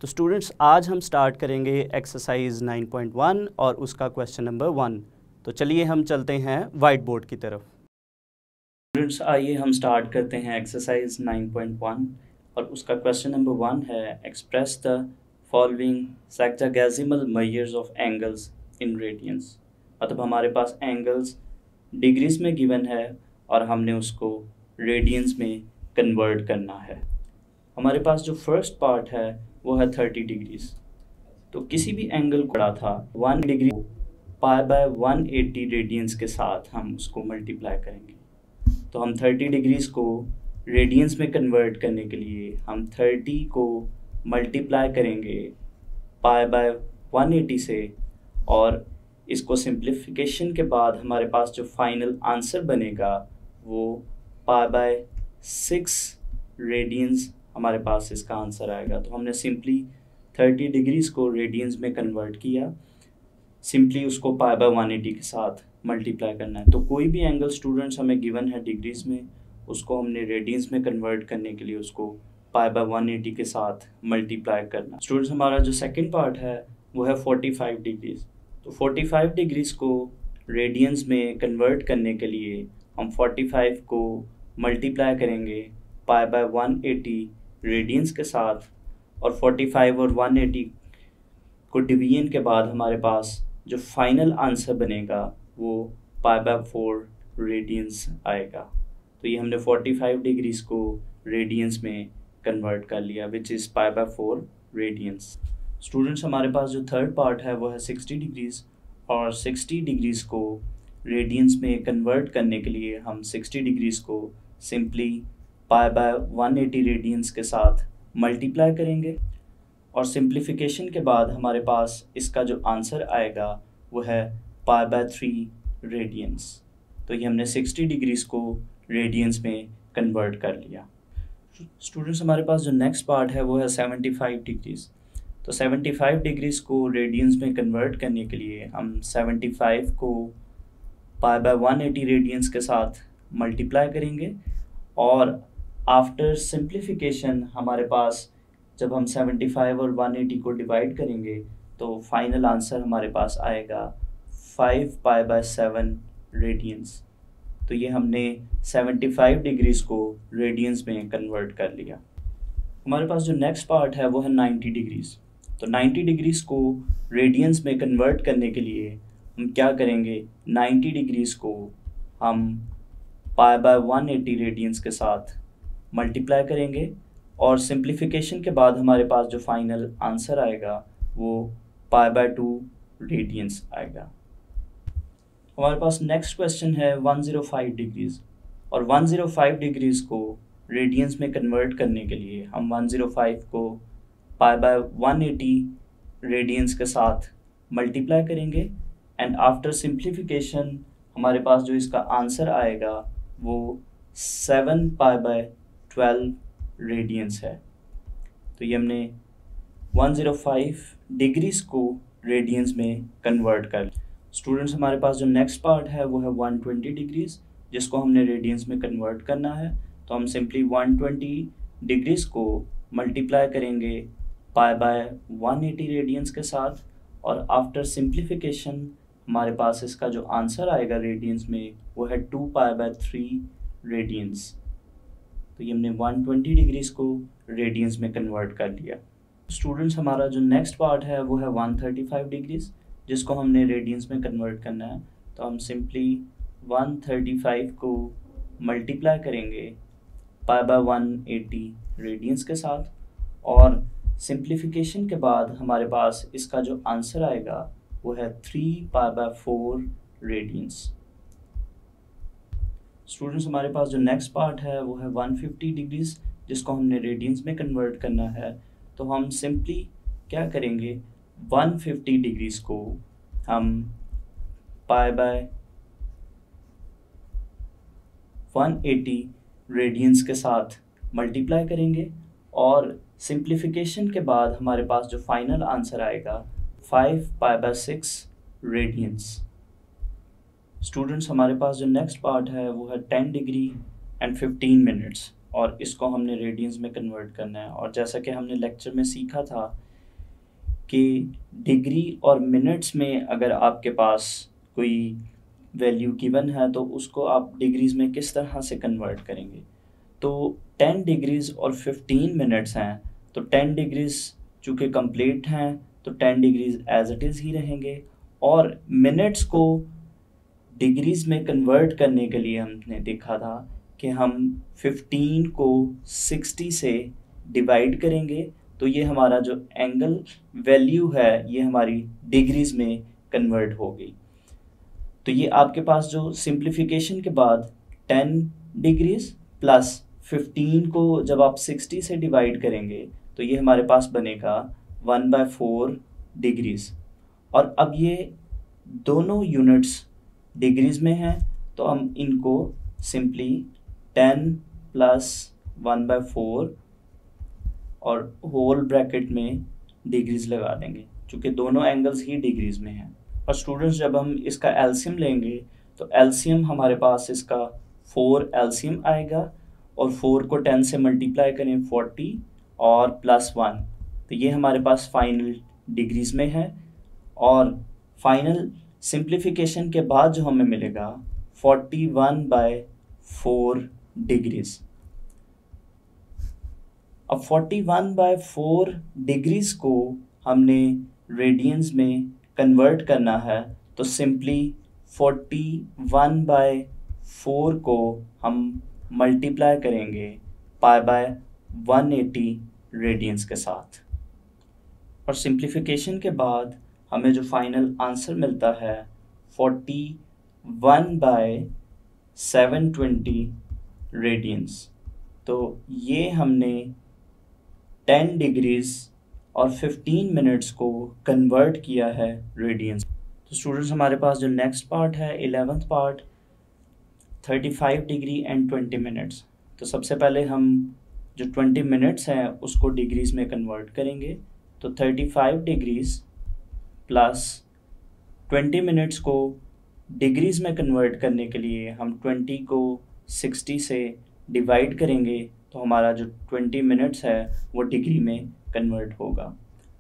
तो स्टूडेंट्स आज हम स्टार्ट करेंगे एक्सरसाइज 9.1 और उसका क्वेश्चन नंबर 1। तो चलिए हम चलते हैं वाइट बोर्ड की तरफ। स्टूडेंट्स आइए हम स्टार्ट करते हैं एक्सरसाइज 9.1 और उसका क्वेश्चन नंबर 1 है express the following sexagesimal measures of angles in radians. मतलब हमारे पास एंगल्स डिग्रीज में गिवन है और हमने उसको रेडियंस में कन्वर्ट करना है। हमारे पास जो फर्स्ट पार्ट है वो है 30 डिग्रीज। तो किसी भी एंगल को था 1 डिग्री पाई बाय 180 रेडियंस के साथ हम उसको मल्टीप्लाई करेंगे। तो हम 30 डिग्रीज को रेडियंस में कन्वर्ट करने के लिए हम 30 को मल्टीप्लाई करेंगे पाई बाय 180 से, और इसको सिंप्लीफिकेशन के बाद हमारे पास जो फाइनल आंसर बनेगा वो पाई बाय 6 रेडियंस हमारे पास इसका आंसर आएगा। तो हमने सिंपली 30 डिग्रीज को रेडियंस में कन्वर्ट किया, सिंपली उसको पाई बाय 180 के साथ मल्टीप्लाई करना है। तो कोई भी एंगल स्टूडेंट्स हमें गिवन है डिग्रीज में, उसको हमने रेडियंस में कन्वर्ट करने के लिए उसको पाई बाय 180 के साथ मल्टीप्लाई करना। स्टूडेंट्स हमारा जो सेकेंड पार्ट है वो है 45 डिग्रीज। तो 45 डिग्रीज को रेडियंस में कन्वर्ट करने के लिए हम 45 को मल्टीप्लाई करेंगे पाई बाय 180 रेडियंस के साथ, और 45 और 180 को डिवीजन के बाद हमारे पास जो फाइनल आंसर बनेगा वो पाई बाय 4 रेडियंस आएगा। तो ये हमने 45 डिग्रीज को रेडियंस में कन्वर्ट कर लिया which is pi by 4 radians. Students हमारे पास जो थर्ड पार्ट है वो है 60 डिग्रीज, और 60 डिग्रीज को रेडियंस में कन्वर्ट करने के लिए हम 60 डिग्रीज को सिंपली पाई बाय 180 रेडियंस के साथ मल्टीप्लाई करेंगे, और सिंप्लीफिकेशन के बाद हमारे पास इसका जो आंसर आएगा वो है पाई बाय 3 रेडियंस। तो ये हमने 60 डिग्रीज को रेडियंस में कन्वर्ट कर लिया। स्टूडेंट्स हमारे पास जो नेक्स्ट पार्ट है वो है 75 डिग्रीज। तो 75 डिग्रीज को रेडियंस में कन्वर्ट करने के लिए हम 75 को पाई बाय 180 रेडियंस के साथ मल्टीप्लाई करेंगे, और आफ्टर सिंप्लीफिकेशन हमारे पास जब हम 75 और 180 को डिवाइड करेंगे तो फाइनल आंसर हमारे पास आएगा 5 पाई बाय 7 रेडियंस। तो ये हमने 75 डिग्रीज को रेडियंस में कन्वर्ट कर लिया। हमारे पास जो नेक्स्ट पार्ट है वो है 90 डिग्रीज। तो 90 डिग्रीज को रेडियंस में कन्वर्ट करने के लिए हम क्या करेंगे, 90 डिग्रीज को हम पाई बाय 180 रेडियंस के साथ मल्टीप्लाई करेंगे, और सिंप्लीफिकेशन के बाद हमारे पास जो फाइनल आंसर आएगा वो पाई बाय 2 रेडियंस आएगा। हमारे पास नेक्स्ट क्वेश्चन है 105 डिग्रीज, और 105 डिग्रीज को रेडियंस में कन्वर्ट करने के लिए हम 105 को पाई बाय 180 रेडियंस के साथ मल्टीप्लाई करेंगे, एंड आफ्टर सिंप्लीफिकेशन हमारे पास जो इसका आंसर आएगा वो 7 पाई बाय 12 रेडियंस है। तो ये हमने 105 डिग्रीज को रेडियंस में कन्वर्ट कर। स्टूडेंट्स हमारे पास जो नेक्स्ट पार्ट है वो है 120 डिग्रीज, जिसको हमने रेडियंस में कन्वर्ट करना है। तो हम सिंपली 120 डिग्रीज को मल्टीप्लाई करेंगे पाई बाय 180 रेडियंस के साथ, और आफ्टर सिंप्लीफिकेशन हमारे पास इसका जो आंसर आएगा रेडियंस में वो है 2 पाई बाय 3 रेडियंस। तो ये हमने 120 डिग्रीज को रेडियंस में कन्वर्ट कर लिया। स्टूडेंट्स हमारा जो नेक्स्ट पार्ट है वो है 135 डिग्रीज, जिसको हमने रेडियंस में कन्वर्ट करना है। तो हम सिंपली 135 को मल्टीप्लाई करेंगे पाई बाय 180 रेडियंस के साथ, और सिंप्लीफिकेशन के बाद हमारे पास इसका जो आंसर आएगा वो है 3 पाई बाय 4 रेडियंस। स्टूडेंट्स हमारे पास जो नेक्स्ट पार्ट है वो है 150 डिग्रीज, जिसको हमने रेडियंस में कन्वर्ट करना है। तो हम सिंपली क्या करेंगे, 150 डिग्रीज को हम पाई बाय 180 रेडियंस के साथ मल्टीप्लाई करेंगे, और सिंप्लीफिकेशन के बाद हमारे पास जो फाइनल आंसर आएगा 5 पाई बाय 6 रेडियंस। स्टूडेंट्स हमारे पास जो नेक्स्ट पार्ट है वो है 10 डिग्री एंड 15 मिनट्स, और इसको हमने रेडियंस में कन्वर्ट करना है। और जैसा कि हमने लेक्चर में सीखा था कि डिग्री और मिनट्स में अगर आपके पास कोई वैल्यू गिवन है तो उसको आप डिग्रीज़ में किस तरह से कन्वर्ट करेंगे। तो 10 डिग्रीज़ और 15 मिनट्स हैं, तो 10 डिग्रीज़ चूँकि कंप्लीट हैं तो 10 डिग्रीज़ एज इट इज़ ही रहेंगे, और मिनट्स को डिग्रीज़ में कन्वर्ट करने के लिए हमने देखा था कि हम 15 को 60 से डिवाइड करेंगे, तो ये हमारा जो एंगल वैल्यू है ये हमारी डिग्रीज़ में कन्वर्ट होगी। तो ये आपके पास जो सिंप्लीफिकेशन के बाद 10 डिग्रीज़ प्लस 15 को जब आप 60 से डिवाइड करेंगे तो ये हमारे पास बनेगा 1/4 डिग्रीज़। और अब ये दोनों यूनिट्स डिग्रीज़ में हैं तो हम इनको सिंपली 10 प्लस 1/4 और होल ब्रैकेट में डिग्रीज़ लगा देंगे, चूँकि दोनों एंगल्स ही डिग्रीज़ में हैं। और स्टूडेंट्स जब हम इसका एलसीएम लेंगे तो एलसीएम हमारे पास इसका 4 एलसीएम आएगा, और 4 को 10 से मल्टीप्लाई करें 40 और प्लस 1, तो ये हमारे पास फाइनल डिग्रीज़ में है। और फाइनल सिंप्लीफिकेशन के बाद जो हमें मिलेगा 41/4 डिग्रीज़। अब 41/4 डिग्रीज़ को हमने रेडियंस में कन्वर्ट करना है, तो सिंपली 41/4 को हम मल्टीप्लाई करेंगे π/180 रेडियंस के साथ, और सिंप्लीफिकेशन के बाद हमें जो फाइनल आंसर मिलता है 41/720 रेडियंस। तो ये हमने 10 डिग्रीज़ और 15 मिनट्स को कन्वर्ट किया है रेडियंस। तो स्टूडेंट्स हमारे पास जो नेक्स्ट पार्ट है 11th part 35 degree and 20 minutes. तो सबसे पहले हम जो 20 मिनट्स हैं उसको डिग्रीज़ में कन्वर्ट करेंगे, तो 35 डिग्रीज़ प्लस 20 मिनट्स को डिग्रीज़ में कन्वर्ट करने के लिए हम 20 को 60 से डिवाइड करेंगे, तो हमारा जो 20 मिनट्स है वो डिग्री में कन्वर्ट होगा।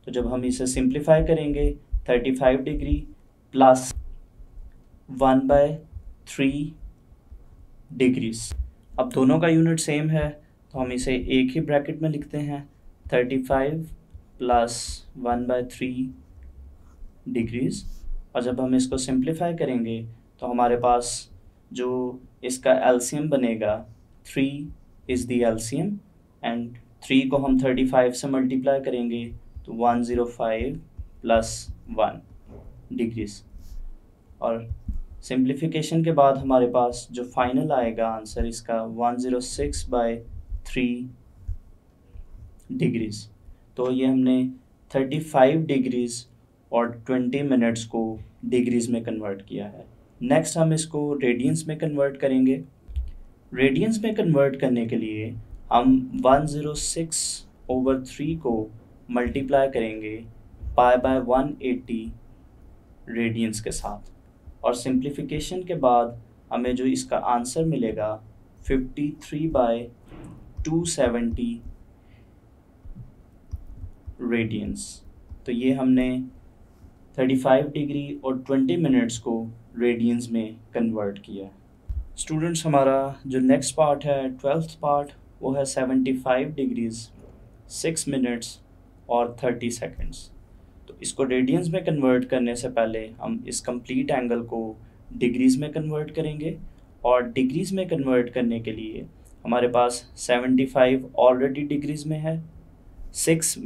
तो जब हम इसे सिंप्लीफाई करेंगे 35 डिग्री प्लस 1/3 डिग्रीज़। अब दोनों का यूनिट सेम है तो हम इसे एक ही ब्रैकेट में लिखते हैं, 35 प्लस 1/3 डिग्रीज़। और जब हम इसको सिंप्लीफाई करेंगे तो हमारे पास जो इसका एलसीएम बनेगा 3 इज़ द एलसीएम, एंड 3 को हम 35 से मल्टीप्लाई करेंगे तो 105 प्लस 1 डिग्रीज़। और सिंप्लीफिकेशन के बाद हमारे पास जो फाइनल आएगा आंसर इसका 106/3 डिग्रीज़। तो ये हमने 35 डिग्रीज़ और 20 मिनट्स को डिग्रीज़ में कन्वर्ट किया है। नेक्स्ट हम इसको रेडियंस में कन्वर्ट करेंगे। रेडियंस में कन्वर्ट करने के लिए हम 106/3 को मल्टीप्लाई करेंगे π/180 रेडियंस के साथ, और सिंप्लीफिकेशन के बाद हमें जो इसका आंसर मिलेगा 53/270 रेडियंस। तो ये हमने 35 डिग्री और 20 मिनट्स को रेडियंस में कन्वर्ट किया। स्टूडेंट्स हमारा जो नेक्स्ट पार्ट है 12th पार्ट वो है 75 डिग्रीज़ 6 मिनट्स और 30 सेकंड्स। तो इसको रेडियंस में कन्वर्ट करने से पहले हम इस कंप्लीट एंगल को डिग्रीज़ में कन्वर्ट करेंगे, और डिग्रीज़ में कन्वर्ट करने के लिए हमारे पास 75 ऑलरेडी डिग्रीज़ में है। 6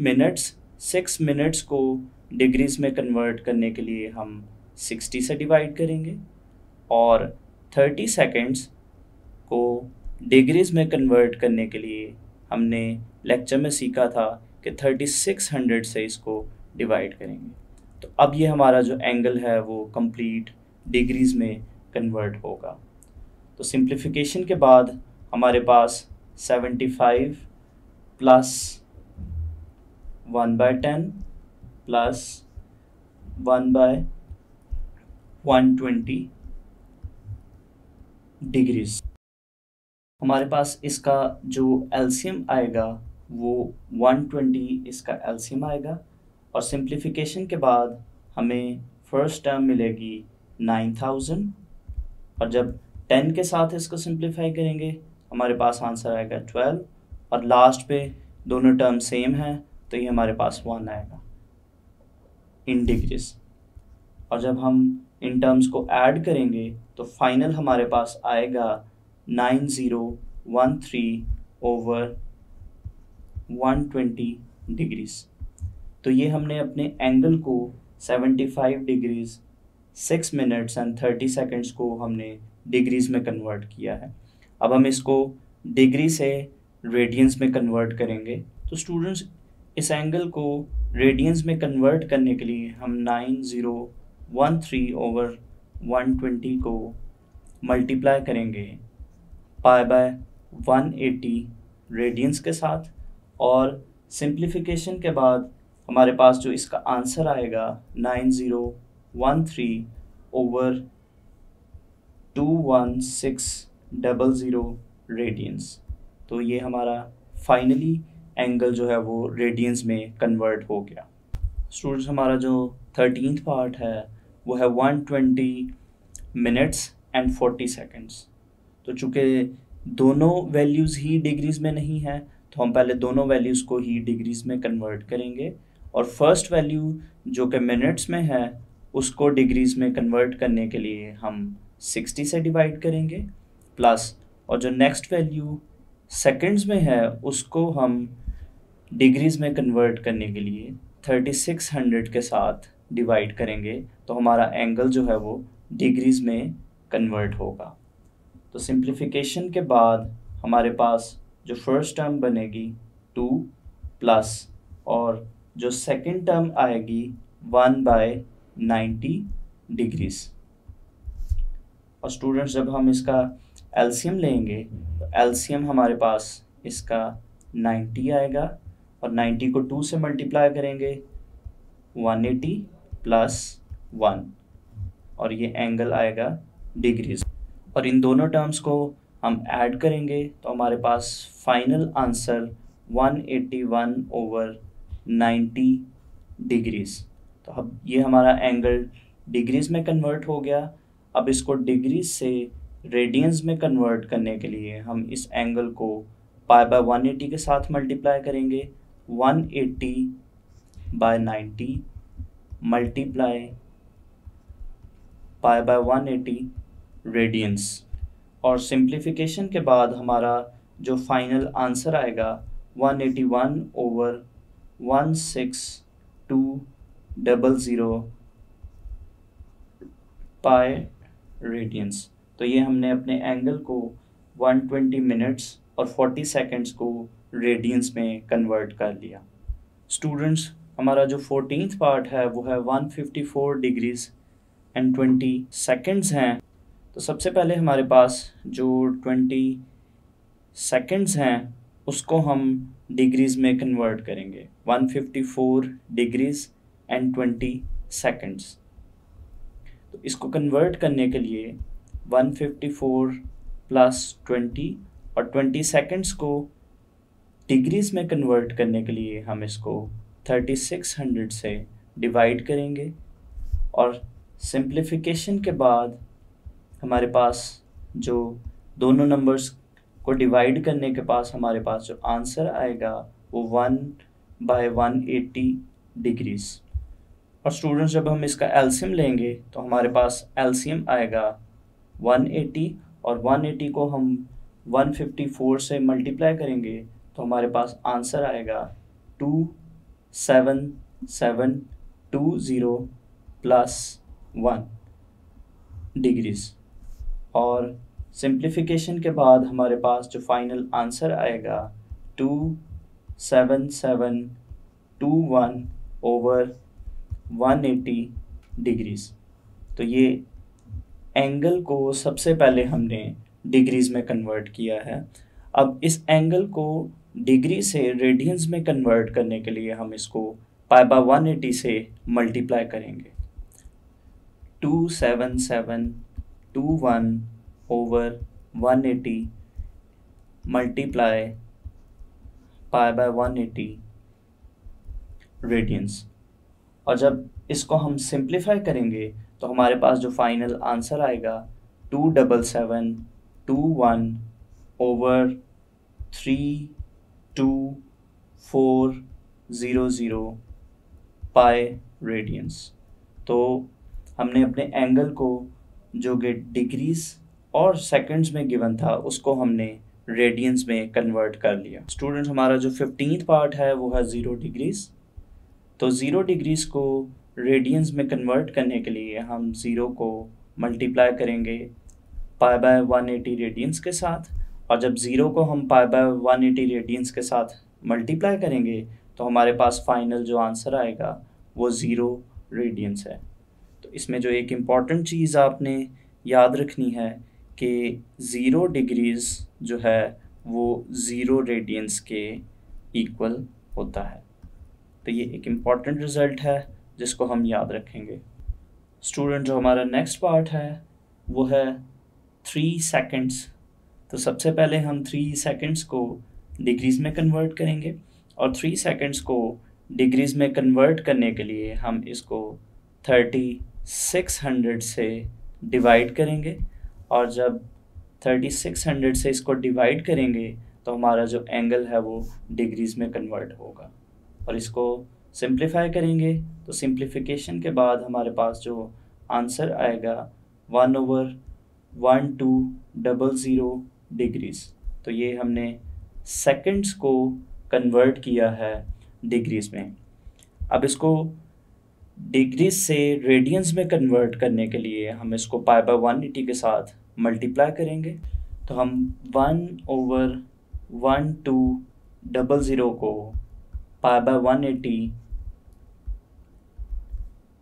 मिनट्स को डिग्रीज़ में कन्वर्ट करने के लिए हम 60 से डिवाइड करेंगे, और 30 सेकंड्स को डिग्रीज़ में कन्वर्ट करने के लिए हमने लेक्चर में सीखा था कि 3600 से इसको डिवाइड करेंगे। तो अब ये हमारा जो एंगल है वो कंप्लीट डिग्रीज़ में कन्वर्ट होगा। तो सिंप्लीफिकेशन के बाद हमारे पास 75 प्लस 1/10 प्लस 1/120 डिग्रीज़। हमारे पास इसका जो एलसीएम आएगा वो 120 इसका एलसीएम आएगा, और सिंप्लीफिकेशन के बाद हमें फर्स्ट टर्म मिलेगी 9000 और जब 10 के साथ इसको सिंप्लीफाई करेंगे हमारे पास आंसर आएगा 12 और लास्ट पे दोनों टर्म सेम हैं तो ये हमारे पास 1 आएगा इन डिग्रीज। और जब हम इन टर्म्स को ऐड करेंगे तो फाइनल हमारे पास आएगा 9013 ओवर 120 डिग्रीज। तो ये हमने अपने एंगल को 75 डिग्रीज 6 मिनट्स एंड 30 सेकेंड्स को हमने डिग्रीज में कन्वर्ट किया है। अब हम इसको डिग्री से रेडियंस में कन्वर्ट करेंगे। तो स्टूडेंट्स इस एंगल को रेडियंस में कन्वर्ट करने के लिए हम 9013 ओवर 120 को मल्टीप्लाई करेंगे पाई बाय 180 रेडियंस के साथ और सिंप्लीफिकेशन के बाद हमारे पास जो इसका आंसर आएगा 9013 ओवर 21600 रेडियंस। तो ये हमारा फाइनली एंगल जो है वो रेडियंस में कन्वर्ट हो गया। स्टूडेंट्स हमारा जो 13th पार्ट है वो है 120 मिनट्स एंड 40 सेकेंड्स। तो चूँकि दोनों वैल्यूज़ ही डिग्रीज़ में नहीं है तो हम पहले दोनों वैल्यूज़ को ही डिग्रीज़ में कन्वर्ट करेंगे और फर्स्ट वैल्यू जो कि मिनट्स में है उसको डिग्रीज़ में कन्वर्ट करने के लिए हम 60 से डिवाइड करेंगे प्लस और जो नेक्स्ट वैल्यू सेकंड्स में है उसको हम डिग्रीज़ में कन्वर्ट करने के लिए 3600 के साथ डिवाइड करेंगे तो हमारा एंगल जो है वो डिग्रीज़ में कन्वर्ट होगा। तो सिंप्लीफिकेशन के बाद हमारे पास जो फर्स्ट टर्म बनेगी 2 प्लस और जो सेकंड टर्म आएगी 1/90 डिग्रीज़। और स्टूडेंट्स जब हम इसका एलसीएम लेंगे तो एलसीएम हमारे पास इसका 90 आएगा और 90 को 2 से मल्टीप्लाई करेंगे 180 प्लस 1 और ये एंगल आएगा डिग्रीज। और इन दोनों टर्म्स को हम ऐड करेंगे तो हमारे पास फाइनल आंसर 181 ओवर 90 डिग्रीज। तो अब ये हमारा एंगल डिग्रीज में कन्वर्ट हो गया। अब इसको डिग्रीज से रेडियंस में कन्वर्ट करने के लिए हम इस एंगल को पाई बाय 180 के साथ मल्टीप्लाई करेंगे 180/90 मल्टीप्लाई पाई बाय 180 रेडियंस। और सिंप्लीफिकेशन के बाद हमारा जो फाइनल आंसर आएगा 181 ओवर 16200 पाई रेडियंस। तो ये हमने अपने एंगल को 120 मिनट्स और 40 सेकेंड्स को रेडियंस में कन्वर्ट कर लिया। स्टूडेंट्स हमारा जो 14th पार्ट है वो है 154 डिग्रीज एंड 20 सेकेंड्स हैं। तो सबसे पहले हमारे पास जो 20 सेकेंड्स हैं उसको हम डिग्रीज़ में कन्वर्ट करेंगे 154 डिग्रीज एंड 20 सेकेंड्स। तो इसको कन्वर्ट करने के लिए 154 प्लस 20 और 20 सेकेंड्स को डिग्रीज़ में कन्वर्ट करने के लिए हम इसको 3600 से डिवाइड करेंगे और सिंप्लीफिकेशन के बाद हमारे पास जो दोनों नंबर्स को डिवाइड करने के पास हमारे पास जो आंसर आएगा वो 1/180 डिग्रीज़। और स्टूडेंट्स जब हम इसका एलसीएम लेंगे तो हमारे पास एलसीएम आएगा 180 और 180 को हम 154 से मल्टीप्लाई करेंगे तो हमारे पास आंसर आएगा 27720 प्लस 1 डिग्रीज़। और सिंप्लीफिकेशन के बाद हमारे पास जो फाइनल आंसर आएगा 27721 ओवर 180 डिग्रीज़। तो ये एंगल को सबसे पहले हमने डिग्रीज़ में कन्वर्ट किया है। अब इस एंगल को डिग्री से रेडियंस में कन्वर्ट करने के लिए हम इसको पाई बाय 180 से मल्टीप्लाई करेंगे 27721 over 180 multiply pi by 180 radians. और जब इसको हम सिंप्लीफाई करेंगे तो हमारे पास जो फाइनल आंसर आएगा 27721/32400 पाई रेडियंस। तो हमने अपने एंगल को जो कि डिग्रीज और सेकंड्स में गिवन था उसको हमने रेडियंस में कन्वर्ट कर लिया। स्टूडेंट, हमारा जो 15th पार्ट है वो है 0 डिग्रीज। तो 0 डिग्रीज को रेडियंस में कन्वर्ट करने के लिए हम 0 को मल्टीप्लाई करेंगे पाई बाय 180 रेडियंस के साथ, और जब 0 को हम पाई बाय 180 रेडियंस के साथ मल्टीप्लाई करेंगे तो हमारे पास फाइनल जो आंसर आएगा वो 0 रेडियंस है। तो इसमें जो एक इम्पॉर्टेंट चीज़ आपने याद रखनी है कि 0 डिग्रीज जो है वो 0 रेडियंस के इक्वल होता है। तो ये एक इम्पॉर्टेंट रिज़ल्ट है जिसको हम याद रखेंगे। स्टूडेंट, जो हमारा नेक्स्ट पार्ट है वो है 3 सेकंड्स। तो सबसे पहले हम 3 सेकंड्स को डिग्रीज़ में कन्वर्ट करेंगे, और 3 सेकंड्स को डिग्रीज़ में कन्वर्ट करने के लिए हम इसको 3600 से डिवाइड करेंगे, और जब 3600 से इसको डिवाइड करेंगे तो हमारा जो एंगल है वो डिग्रीज़ में कन्वर्ट होगा। और इसको सिंप्लीफाई करेंगे तो सिंप्लीफिकेशन के बाद हमारे पास जो आंसर आएगा 1/1200 डिग्रीज़। तो ये हमने सेकंड्स को कन्वर्ट किया है डिग्रीज़ में। अब इसको डिग्रीज से रेडियंस में कन्वर्ट करने के लिए हम इसको पाई बाय 180 के साथ मल्टीप्लाई करेंगे। तो हम 1/1200 को पाई बाय 180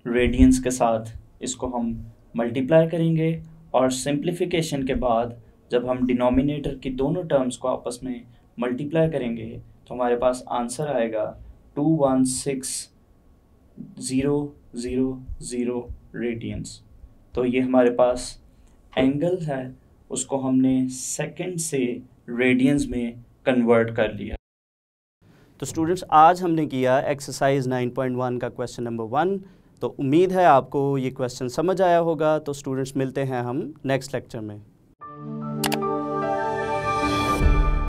रेडियंस के साथ इसको हम मल्टीप्लाई करेंगे, और सिंप्लीफिकेशन के बाद जब हम डिनोमिनेटर की दोनों टर्म्स को आपस में मल्टीप्लाई करेंगे तो हमारे पास आंसर आएगा 216,000 रेडियंस। तो ये हमारे पास एंगल है उसको हमने सेकंड से रेडियंस में कन्वर्ट कर लिया। तो स्टूडेंट्स, आज हमने किया एक्सरसाइज 9.1 का क्वेश्चन नंबर 1। तो उम्मीद है आपको ये क्वेश्चन समझ आया होगा। तो स्टूडेंट्स, मिलते हैं हम नेक्स्ट लेक्चर में।